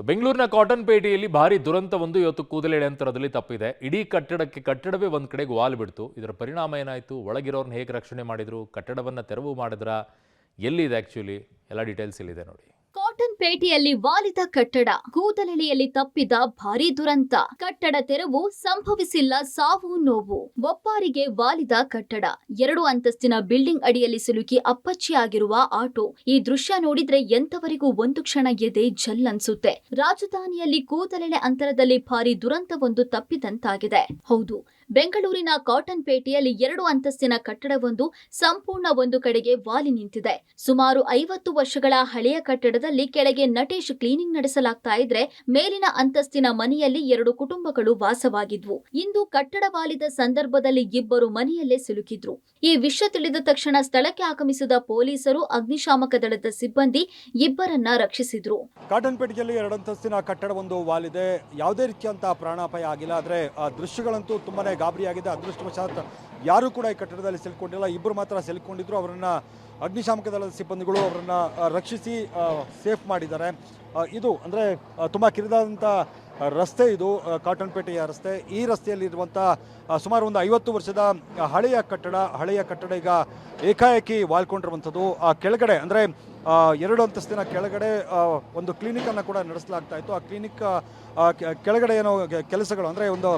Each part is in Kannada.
ಬೆಂಗಳೂರಿನ ಕಾಟನ್ ಪೇಟೆಯಲ್ಲಿ ಭಾರಿ ದುರಂತವೊಂದು ಇವತ್ತು ಕೂದಲೆಳೆ ಅಂತರದಲ್ಲಿ ತಪ್ಪಿದೆ. ಇಡೀ ಕಟ್ಟಡವೇ ಒಂದು ಕಡೆಗೆ ವಾಲ್ ಬಿಡ್ತು. ಇದರ ಪರಿಣಾಮ ಏನಾಯಿತು, ಒಳಗಿರೋರನ್ನ ಹೇಗೆ ರಕ್ಷಣೆ ಮಾಡಿದ್ರು, ಕಟ್ಟಡವನ್ನ ತೆರವು ಮಾಡಿದ್ರ, ಎಲ್ಲಿದೆ ಆಕ್ಚುಲಿ ಎಲ್ಲ ಡೀಟೇಲ್ಸ್ ಇಲ್ಲಿದೆ ನೋಡಿ. ಕಾಟನ್ ಪೇಟೆಯಲ್ಲಿ ವಾಲಿದ ಕಟ್ಟಡ, ಕೂದಲೆಳೆಯಲ್ಲಿ ತಪ್ಪಿದ ಭಾರೀ ದುರಂತ. ಕಟ್ಟಡ ತೆರವು ಸಂಭವಿಸಿಲ್ಲ, ಸಾವು ನೋವು. ಒಪ್ಪಾರಿಗೆ ವಾಲಿದ ಕಟ್ಟಡ, 2 ಅಂತಸ್ತಿನ ಬಿಲ್ಡಿಂಗ್ ಅಡಿಯಲ್ಲಿ ಸಿಲುಕಿ ಅಪ್ಪಚ್ಚಿಯಾಗಿರುವ ಆಟೋ. ಈ ದೃಶ್ಯ ನೋಡಿದ್ರೆ ಎಂತವರಿಗೂ ಒಂದು ಕ್ಷಣ ಎದೆ ಜಲ್ ಅನ್ಸುತ್ತೆ. ರಾಜಧಾನಿಯಲ್ಲಿ ಕೂದಲೆಳೆ ಅಂತರದಲ್ಲಿ ಭಾರೀ ದುರಂತವೊಂದು ತಪ್ಪಿದಂತಾಗಿದೆ. ಹೌದು, ಬೆಂಗಳೂರಿನ ಕಾಟನ್ ಪೇಟೆಯಲ್ಲಿ 2 ಅಂತಸ್ತಿನ ಕಟ್ಟಡವೊಂದು ಸಂಪೂರ್ಣ ಒಂದು ಕಡೆಗೆ ವಾಲಿ ನಿಂತಿದೆ. ಸುಮಾರು 50 ವರ್ಷಗಳ ಹಳೆಯ ಕಟ್ಟಡದಲ್ಲಿ ಕೆಳಗೆ ನಟೇಶ್ ಕ್ಲೀನಿಂಗ್ ನಡೆಸಲಾಗ್ತಾ ಇದ್ರೆ, ಮೇಲಿನ ಅಂತಸ್ತಿನ ಮನೆಯಲ್ಲಿ 2 ಕುಟುಂಬಗಳು ವಾಸವಾಗಿದ್ವು. ಇಂದು ಕಟ್ಟಡ ವಾಲಿದ ಸಂದರ್ಭದಲ್ಲಿ ಇಬ್ಬರು ಮನೆಯಲ್ಲೇ ಸಿಲುಕಿದ್ರು. ಈ ವಿಷಯ ತಿಳಿದ ತಕ್ಷಣ ಸ್ಥಳಕ್ಕೆ ಆಗಮಿಸಿದ ಪೊಲೀಸರು, ಅಗ್ನಿಶಾಮಕ ದಳದ ಸಿಬ್ಬಂದಿ ಇಬ್ಬರನ್ನ ರಕ್ಷಿಸಿದ್ರು. ಕಾಟನ್ ಪೇಟೆಯಲ್ಲಿ 2 ಅಂತಸ್ತಿನ ಕಟ್ಟಡವೊಂದು ವಾಲಿದೆ. ಯಾವುದೇ ರೀತಿಯಂತಹ ಪ್ರಾಣಾಪಾಯ ಆಗಿಲ್ಲ. ಆದರೆ ಆ ದೃಶ್ಯಗಳಂತೂ ತುಂಬಾನೇ ಗಾಬರಿಯಾಗಿದೆ. ಅದೃಷ್ಟವಶಾತ್ ಯಾರೂ ಕೂಡ ಈ ಕಟ್ಟಡದಲ್ಲಿ ಸಿಲುಕೊಂಡಿಲ್ಲ. ಇಬ್ಬರು ಮಾತ್ರ ಸಿಲುಕೊಂಡಿದ್ರು. ಅವರನ್ನು ಅಗ್ನಿಶಾಮಕ ದಳದ ಸಿಬ್ಬಂದಿಗಳು ಅವರನ್ನು ರಕ್ಷಿಸಿ ಸೇಫ್ ಮಾಡಿದ್ದಾರೆ. ಇದು ಅಂದರೆ ತುಂಬ ಕಿರಿದಾದಂಥ ರಸ್ತೆ, ಇದು ಕಾಟನ್ ಪೇಟೆಯ ರಸ್ತೆ. ಈ ರಸ್ತೆಯಲ್ಲಿರುವಂಥ ಸುಮಾರು ಒಂದು 50 ವರ್ಷದ ಹಳೆಯ ಕಟ್ಟಡ ಈಗ ಏಕಾಏಕಿ ವಾಲ್ಕೊಂಡಿರುವಂಥದ್ದು. ಕೆಳಗಡೆ ಅಂದರೆ 2 ಅಂತಸ್ತಿನ ಕೆಳಗಡೆ ಒಂದು ಕ್ಲಿನಿಕನ್ನು ಕೂಡ ನಡೆಸಲಾಗ್ತಾ ಇತ್ತು. ಆ ಕ್ಲಿನಿಕ್ ಕೆಳಗಡೆ ಏನೋ ಕೆಲಸಗಳು ಅಂದರೆ ಒಂದು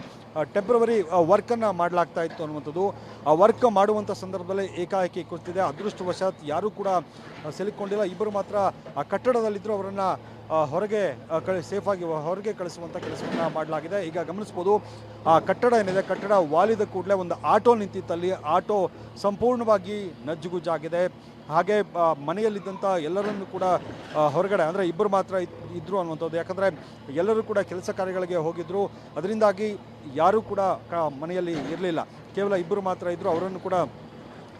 ಟೆಂಪ್ರವರಿ ವರ್ಕನ್ನು ಮಾಡಲಾಗ್ತಾ ಇತ್ತು ಅನ್ನುವಂಥದ್ದು. ಆ ವರ್ಕ್ ಮಾಡುವಂಥ ಸಂದರ್ಭದಲ್ಲಿ ಏಕಾಏಕಿ ಕುಸಿದಿದೆ. ಅದೃಷ್ಟವಶಾತ್ ಯಾರೂ ಕೂಡ ಸಿಲುಕೊಂಡಿಲ್ಲ. ಇಬ್ಬರು ಮಾತ್ರ ಆ ಕಟ್ಟಡದಲ್ಲಿದ್ದರು. ಅವರನ್ನು ಹೊರಗೆ ಸೇಫಾಗಿ ಹೊರಗೆ ಕಳಿಸುವಂಥ ಕೆಲಸವನ್ನು ಮಾಡಲಾಗಿದೆ. ಈಗ ಗಮನಿಸ್ಬೋದು, ಆ ಕಟ್ಟಡ ಏನಿದೆ, ಕಟ್ಟಡ ವಾಲಿದ ಕೂಡಲೇ ಒಂದು ಆಟೋ ನಿಂತಿತ್ತಲ್ಲಿ. ಆಟೋ ಸಂಪೂರ್ಣವಾಗಿ ನಜ್ಜುಗುಜ್ಜಾಗಿದೆ. ಹಾಗೆ ಮನೆಯಲ್ಲಿದ್ದಂಥ ಎಲ್ಲರನ್ನು ಕೂಡ ಹೊರಗಡೆ, ಅಂದರೆ ಇಬ್ಬರು ಮಾತ್ರ ಇದ್ದರು ಅನ್ನುವಂಥದ್ದು. ಯಾಕಂದರೆ ಎಲ್ಲರೂ ಕೂಡ ಕೆಲಸ ಕಾರ್ಯಗಳಿಗೆ ಹೋಗಿದ್ದರು. ಅದರಿಂದಾಗಿ ಯಾರೂ ಕೂಡ ಮನೆಯಲ್ಲಿ ಇರಲಿಲ್ಲ. ಕೇವಲ ಇಬ್ಬರು ಮಾತ್ರ ಇದ್ದರು. ಅವರನ್ನು ಕೂಡ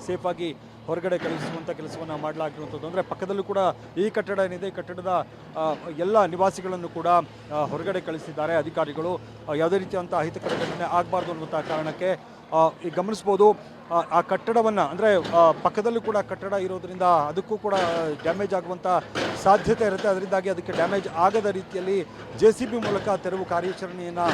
ಸೇಫಾಗಿ ಹೊರಗಡೆ ಕಳಿಸುವಂಥ ಕೆಲಸವನ್ನು ಮಾಡಲಾಗಿರುವಂಥದ್ದು. ಅಂದರೆ ಪಕ್ಕದಲ್ಲೂ ಕೂಡ ಈ ಕಟ್ಟಡ ಏನಿದೆ, ಈ ಕಟ್ಟಡದ ಎಲ್ಲ ನಿವಾಸಿಗಳನ್ನು ಕೂಡ ಹೊರಗಡೆ ಕಳಿಸಿದ್ದಾರೆ ಅಧಿಕಾರಿಗಳು. ಯಾವುದೇ ರೀತಿಯಂಥ ಅಹಿತಕರ ಘಟನೆ ಆಗಬಾರ್ದು ಅನ್ನುವಂಥ ಕಾರಣಕ್ಕೆ ಈಗ ಗಮನಿಸ್ಬೋದು, ಆ ಕಟ್ಟಡವನ್ನು ಅಂದರೆ ಪಕ್ಕದಲ್ಲೂ ಕೂಡ ಕಟ್ಟಡ ಇರೋದರಿಂದ ಅದಕ್ಕೂ ಕೂಡ ಡ್ಯಾಮೇಜ್ ಆಗುವಂಥ ಸಾಧ್ಯತೆ ಇರುತ್ತೆ. ಅದರಿಂದಾಗಿ ಅದಕ್ಕೆ ಡ್ಯಾಮೇಜ್ ಆಗದ ರೀತಿಯಲ್ಲಿ JCB ಮೂಲಕ ತೆರವು ಕಾರ್ಯಾಚರಣೆಯನ್ನು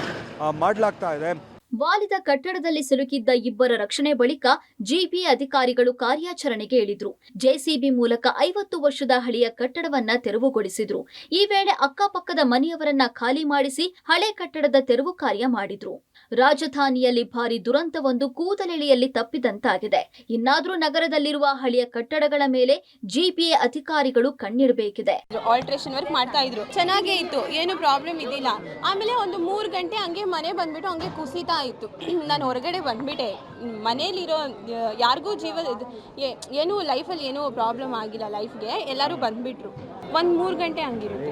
ಮಾಡಲಾಗ್ತಾ ಇದೆ. ವಾಲಿದ ಕಟ್ಟಡದಲ್ಲಿ ಸಿಲುಕಿದ್ದ ಇಬ್ಬರ ರಕ್ಷಣೆ ಬಳಿಕ GPA ಅಧಿಕಾರಿಗಳು ಕಾರ್ಯಾಚರಣೆಗೆ ಇಳಿದ್ರು. JCB ಮೂಲಕ 50 ವರ್ಷದ ಹಳೆಯ ಕಟ್ಟಡವನ್ನ ತೆರವುಗೊಳಿಸಿದ್ರು. ಈ ವೇಳೆ ಅಕ್ಕಪಕ್ಕದ ಮನೆಯವರನ್ನ ಖಾಲಿ ಮಾಡಿಸಿ ಹಳೆ ಕಟ್ಟಡದ ತೆರವು ಕಾರ್ಯ ಮಾಡಿದ್ರು. ರಾಜಧಾನಿಯಲ್ಲಿ ಭಾರಿ ದುರಂತವೊಂದು ಕೂದಲೆಳೆಯಲ್ಲಿ ತಪ್ಪಿದಂತಾಗಿದೆ. ಇನ್ನಾದ್ರೂ ನಗರದಲ್ಲಿರುವ ಹಳೆಯ ಕಟ್ಟಡಗಳ ಮೇಲೆ GPA ಅಧಿಕಾರಿಗಳು ಕಣ್ಣಿಡಬೇಕಿದೆ. ಆಲ್ಟ್ರೇಷನ್ ವರ್ಕ್ ಮಾಡ್ತಾ ಇದ್ರು, ಚೆನ್ನಾಗೇ ಇತ್ತು, ಏನು ಪ್ರಾಬ್ಲಮ್ ಇದ್ದಿಲ್ಲ. ಆಮೇಲೆ ಒಂದು 3 ಗಂಟೆ ಹಂಗೆ ಮನೆ ಬಂದ್ಬಿಟ್ಟು ಹಂಗೆ ಕುಸಿತಾ ಇತ್ತು. ನಾನು ಹೊರಗಡೆ ಬಂದ್ಬಿಟ್ಟೆ. ಮನೇಲಿರೋ ಯಾರಿಗೂ ಏನು ಲೈಫಲ್ಲಿ ಏನೂ ಪ್ರಾಬ್ಲಮ್ ಆಗಿಲ್ಲ. ಲೈಫ್ಗೆ ಎಲ್ಲರೂ ಬಂದ್ಬಿಟ್ರು. ಒಂದು 3 ಗಂಟೆ ಹಂಗಿರುತ್ತೆ.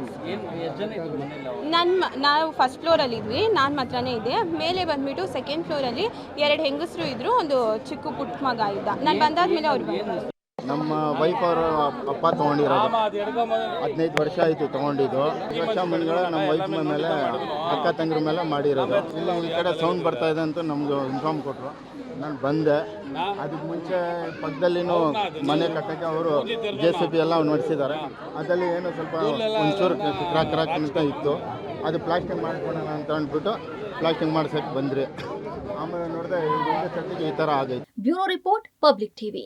ನಾವು ಫಸ್ಟ್ ಫ್ಲೋರಲ್ಲಿ ಇದ್ವಿ, ನಾನು ಮಾತ್ರನೇ ಇದ್ದೆ. ಮೇಲೆ ಬಂದ್ಬಿಟ್ಟು ಸೆಕೆಂಡ್ ಫ್ಲೋರಲ್ಲಿ 2 ಹೆಂಗಸರು ಇದ್ರು, ಒಂದು ಚಿಕ್ಕ ಪುಟ್ಟ ಮಗ ಇದ್ದ. ನಾನು ಬಂದಾದ್ಮೇಲೆ ಅವ್ರು ಬಂದರು. ನಮ್ಮ ವೈಫ್ ಅವರು ಅಪ್ಪ ತೊಗೊಂಡಿರೋದು 15 ವರ್ಷ ಆಯಿತು ತೊಗೊಂಡಿದ್ದು. ವರ್ಷ ಮುಂದ್ಗಡೆ ನಮ್ಮ ವೈಫ್ ಮೇಲೆ ಅಕ್ಕ ತಂಗಿರ ಮೇಲೆ ಮಾಡಿರೋದು. ಇಲ್ಲ ಈ ಕಡೆ ಸೌಂಡ್ ಬರ್ತಾ ಇದೆ ಅಂತ ನಮ್ಗೆ ಇನ್ಫಾರ್ಮ್ ಕೊಟ್ಟರು. ನಾನು ಬಂದೆ. ಅದಕ್ಕೆ ಮುಂಚೆ ಪಕ್ಕದಲ್ಲಿನೂ ಮನೆ ಕಟ್ಟಕ್ಕೆ ಅವರು JCB ಎಲ್ಲ ನಡೆಸಿದ್ದಾರೆ. ಅದರಲ್ಲಿ ಏನೋ ಸ್ವಲ್ಪ ಒಂಚೂರು ಕ್ರಾಕ್ ಅಂತ ಇತ್ತು. ಅದು ಪ್ಲಾಸ್ಟಿಂಗ್ ಮಾಡ್ಕೊಳ್ಳೋಣ ಅಂತ ಅಂದ್ಬಿಟ್ಟು ಪ್ಲಾಸ್ಟಿಂಗ್ ಮಾಡ್ಸೋಕ್ಕೆ ಬಂದ್ರಿ. ಆಮೇಲೆ ನೋಡಿದೆ ಈ ಥರ ಆಗೈತೆ. Bureau report, public TV.